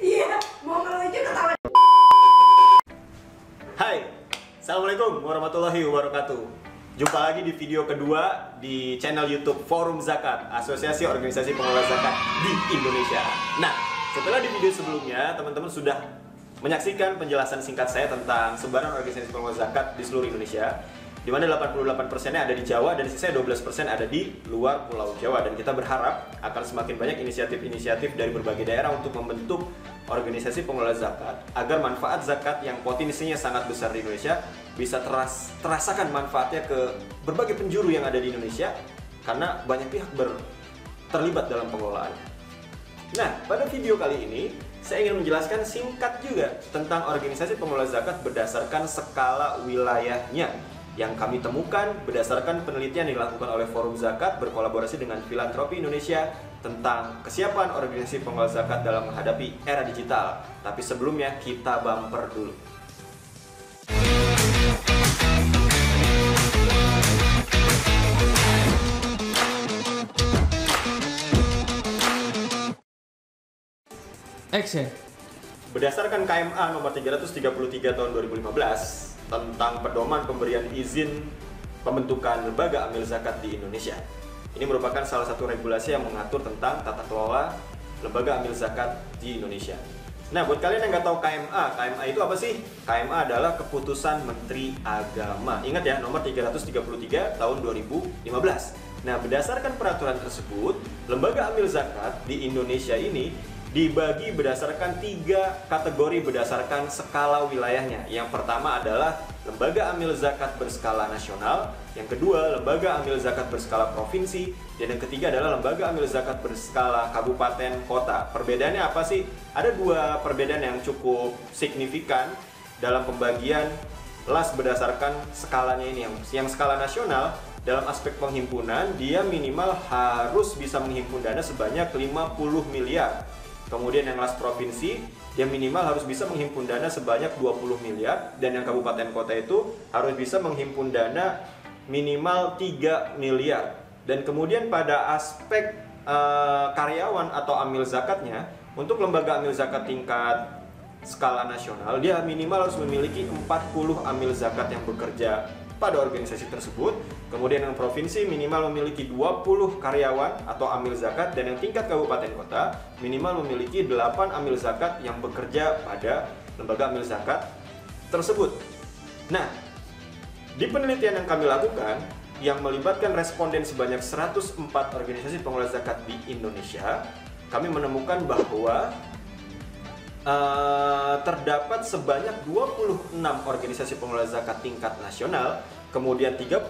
Iya, mau ngelucu ketawa. Hai, Assalamualaikum warahmatullahi wabarakatuh. Jumpa lagi di video kedua di channel YouTube Forum Zakat, Asosiasi Organisasi Pengelola Zakat di Indonesia. Nah, setelah di video sebelumnya, teman-teman sudah menyaksikan penjelasan singkat saya tentang sebaran organisasi pengelola zakat di seluruh Indonesia, di mana 88%-nya ada di Jawa dan sisanya 12% ada di luar Pulau Jawa. Dan kita berharap akan semakin banyak inisiatif-inisiatif dari berbagai daerah untuk membentuk organisasi pengelola zakat agar manfaat zakat yang potensinya sangat besar di Indonesia bisa terasakan manfaatnya ke berbagai penjuru yang ada di Indonesia karena banyak pihak terlibat dalam pengelolaannya. Nah, pada video kali ini saya ingin menjelaskan singkat juga tentang organisasi pengelola zakat berdasarkan skala wilayahnya yang kami temukan berdasarkan penelitian yang dilakukan oleh Forum Zakat berkolaborasi dengan Filantropi Indonesia tentang kesiapan organisasi pengelola zakat dalam menghadapi era digital. Tapi sebelumnya kita bumper dulu. Action. Berdasarkan KMA nomor 333 tahun 2015 tentang pedoman pemberian izin pembentukan lembaga amil zakat di Indonesia. Ini merupakan salah satu regulasi yang mengatur tentang tata kelola lembaga amil zakat di Indonesia. Nah, buat kalian yang nggak tahu KMA itu apa sih? KMA adalah Keputusan Menteri Agama. Ingat ya, nomor 333 tahun 2015. Nah, berdasarkan peraturan tersebut, lembaga amil zakat di Indonesia ini dibagi berdasarkan 3 kategori berdasarkan skala wilayahnya. Yang pertama adalah lembaga amil zakat berskala nasional, yang kedua lembaga amil zakat berskala provinsi, dan yang ketiga adalah lembaga amil zakat berskala kabupaten kota. Perbedaannya apa sih? Ada 2 perbedaan yang cukup signifikan dalam pembagian las berdasarkan skalanya ini. Yang skala nasional dalam aspek penghimpunan dia minimal harus bisa menghimpun dana sebanyak 50 miliar. Kemudian yang las provinsi, dia minimal harus bisa menghimpun dana sebanyak 20 miliar. Dan yang kabupaten kota itu harus bisa menghimpun dana minimal 3 miliar. Dan kemudian pada aspek karyawan atau amil zakatnya, untuk lembaga amil zakat tingkat skala nasional, dia minimal harus memiliki 40 amil zakat yang bekerja pada organisasi tersebut. Kemudian yang provinsi minimal memiliki 20 karyawan atau amil zakat, dan yang tingkat kabupaten kota minimal memiliki 8 amil zakat yang bekerja pada lembaga amil zakat tersebut. Nah, di penelitian yang kami lakukan yang melibatkan responden sebanyak 104 organisasi pengelola zakat di Indonesia, kami menemukan bahwa terdapat sebanyak 26 organisasi pengelola zakat tingkat nasional, kemudian 37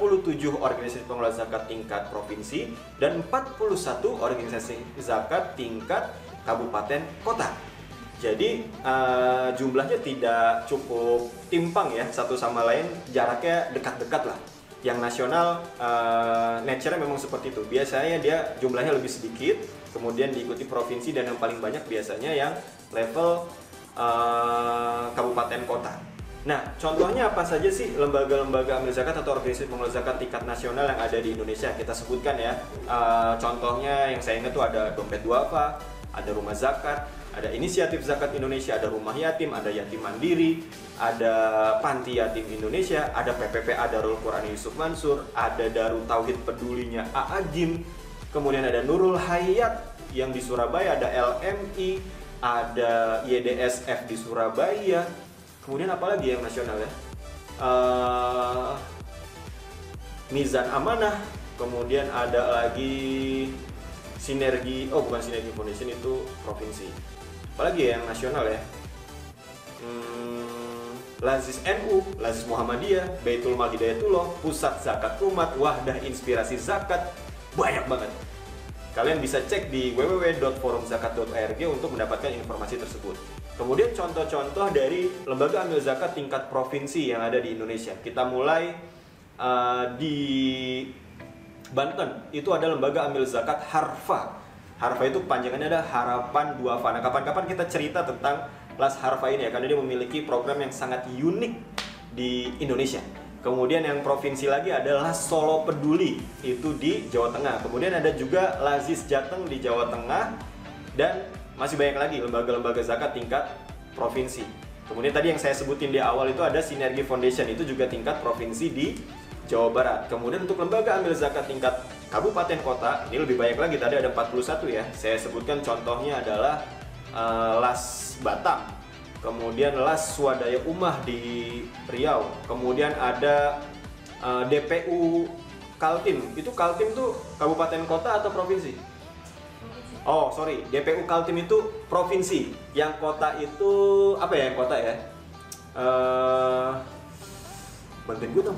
organisasi pengelola zakat tingkat provinsi, dan 41 organisasi zakat tingkat kabupaten kota. Jadi jumlahnya tidak cukup timpang ya, satu sama lain, jaraknya dekat-dekat lah. Yang nasional nature-nya memang seperti itu. Biasanya dia jumlahnya lebih sedikit, kemudian diikuti provinsi, dan yang paling banyak biasanya yang level kabupaten kota. Nah, contohnya apa saja sih lembaga-lembaga amil zakat atau organisasi pengelola zakat tingkat nasional yang ada di Indonesia? Kita sebutkan ya. Contohnya yang saya ingat tuh ada Dompet Duafa, ada Rumah Zakat, ada Inisiatif Zakat Indonesia, ada Rumah Yatim, ada Yatim Mandiri, ada Panti Yatim Indonesia, ada PPPA Darul Quran Yusuf Mansur, ada Darul Tauhid Pedulinya A'agim, kemudian ada Nurul Hayat yang di Surabaya, ada LMI, ada YDSF di Surabaya, kemudian apa lagi yang nasional ya? Mizan Amanah, kemudian ada lagi Sinergi, bukan Sinergi Foundation, itu provinsi. Apalagi yang nasional ya? Lazis NU, Lazis Muhammadiyah, Baitul Mal Hidayatullah, Pusat Zakat Umat, Wahdah Inspirasi Zakat, banyak banget. Kalian bisa cek di www.forumzakat.org untuk mendapatkan informasi tersebut. Kemudian contoh-contoh dari lembaga amil zakat tingkat provinsi yang ada di Indonesia. Kita mulai di Banten, itu ada lembaga amil zakat Harfa. Harfa itu panjangannya ada Harapan Duafa. Nah, kapan-kapan kita cerita tentang Las Harfa ini ya, karena dia memiliki program yang sangat unik di Indonesia. Kemudian yang provinsi lagi adalah Solo Peduli, itu di Jawa Tengah. Kemudian ada juga Lazis Jateng di Jawa Tengah, dan masih banyak lagi lembaga-lembaga zakat tingkat provinsi. Kemudian tadi yang saya sebutin di awal itu ada Sinergi Foundation, itu juga tingkat provinsi di Jawa Barat. Kemudian untuk lembaga amil zakat tingkat kabupaten kota, ini lebih banyak lagi, tadi ada 41 ya. Saya sebutkan contohnya adalah LAS Batam, kemudian LAS Swadaya Ummah di Riau, kemudian ada DPU Kaltim. Itu Kaltim tuh kabupaten kota atau provinsi? Oh sorry, DPU Kaltim itu provinsi. Yang kota itu apa ya? Yang kota ya? Bantuin gue dong.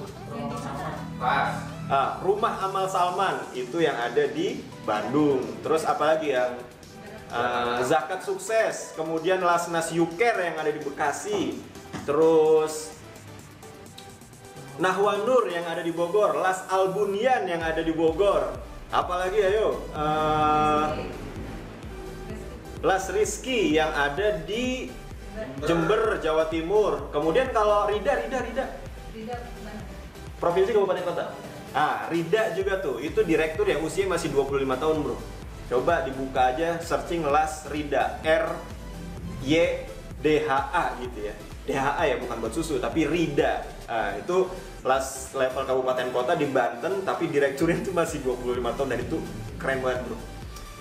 Rumah Amal Salman itu yang ada di Bandung. Terus apalagi yang Zakat Sukses, kemudian Lasnas Yuker yang ada di Bekasi. Terus Nahwanur yang ada di Bogor, Las Albunian yang ada di Bogor. Apalagi ayo? Las Rizky yang ada di Jember, Jawa Timur. Kemudian kalau Rida provinsi kabupaten kota. Rida juga tuh, itu direktur yang usia masih 25 tahun bro. Coba dibuka aja, searching Las Rida, RYDHA gitu ya. DHA ya, bukan buat susu, tapi Rida. Itu Las level kabupaten kota di Banten, tapi direkturnya itu masih 25 tahun, dan itu keren banget bro.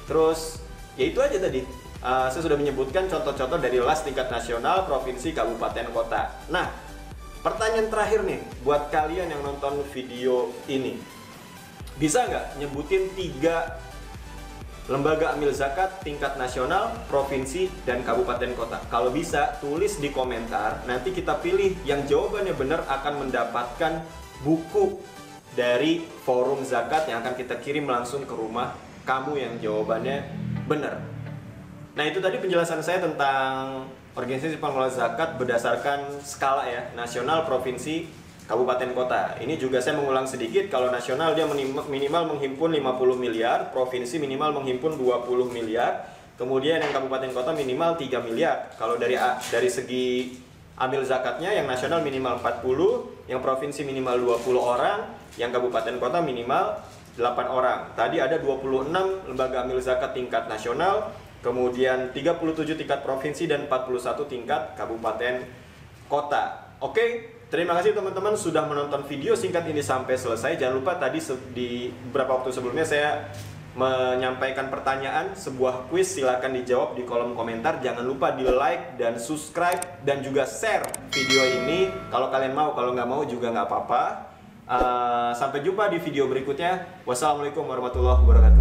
Terus, ya itu aja tadi. Saya sudah menyebutkan contoh-contoh dari LAS tingkat nasional, provinsi, kabupaten, kota. Nah, pertanyaan terakhir nih buat kalian yang nonton video ini, bisa nggak nyebutin 3 lembaga amil zakat tingkat nasional, provinsi, dan kabupaten kota? Kalau bisa, tulis di komentar. Nanti kita pilih yang jawabannya benar akan mendapatkan buku dari Forum Zakat yang akan kita kirim langsung ke rumah kamu yang jawabannya benar. Nah itu tadi penjelasan saya tentang organisasi pengelola zakat berdasarkan skala ya, nasional, provinsi, kabupaten, kota. Ini juga saya mengulang sedikit, kalau nasional dia minimal menghimpun 50 miliar, provinsi minimal menghimpun 20 miliar, kemudian yang kabupaten kota minimal 3 miliar. Kalau dari segi amil zakatnya, yang nasional minimal 40, yang provinsi minimal 20 orang, yang kabupaten kota minimal 8 orang. Tadi ada 26 lembaga amil zakat tingkat nasional, kemudian 37 tingkat provinsi dan 41 tingkat kabupaten kota. Oke, terima kasih teman-teman sudah menonton video singkat ini sampai selesai. Jangan lupa tadi di beberapa waktu sebelumnya saya menyampaikan pertanyaan, sebuah kuis, silahkan dijawab di kolom komentar. Jangan lupa di like dan subscribe dan juga share video ini kalau kalian mau. Kalau nggak mau juga nggak apa-apa. Sampai jumpa di video berikutnya. Wassalamualaikum warahmatullahi wabarakatuh.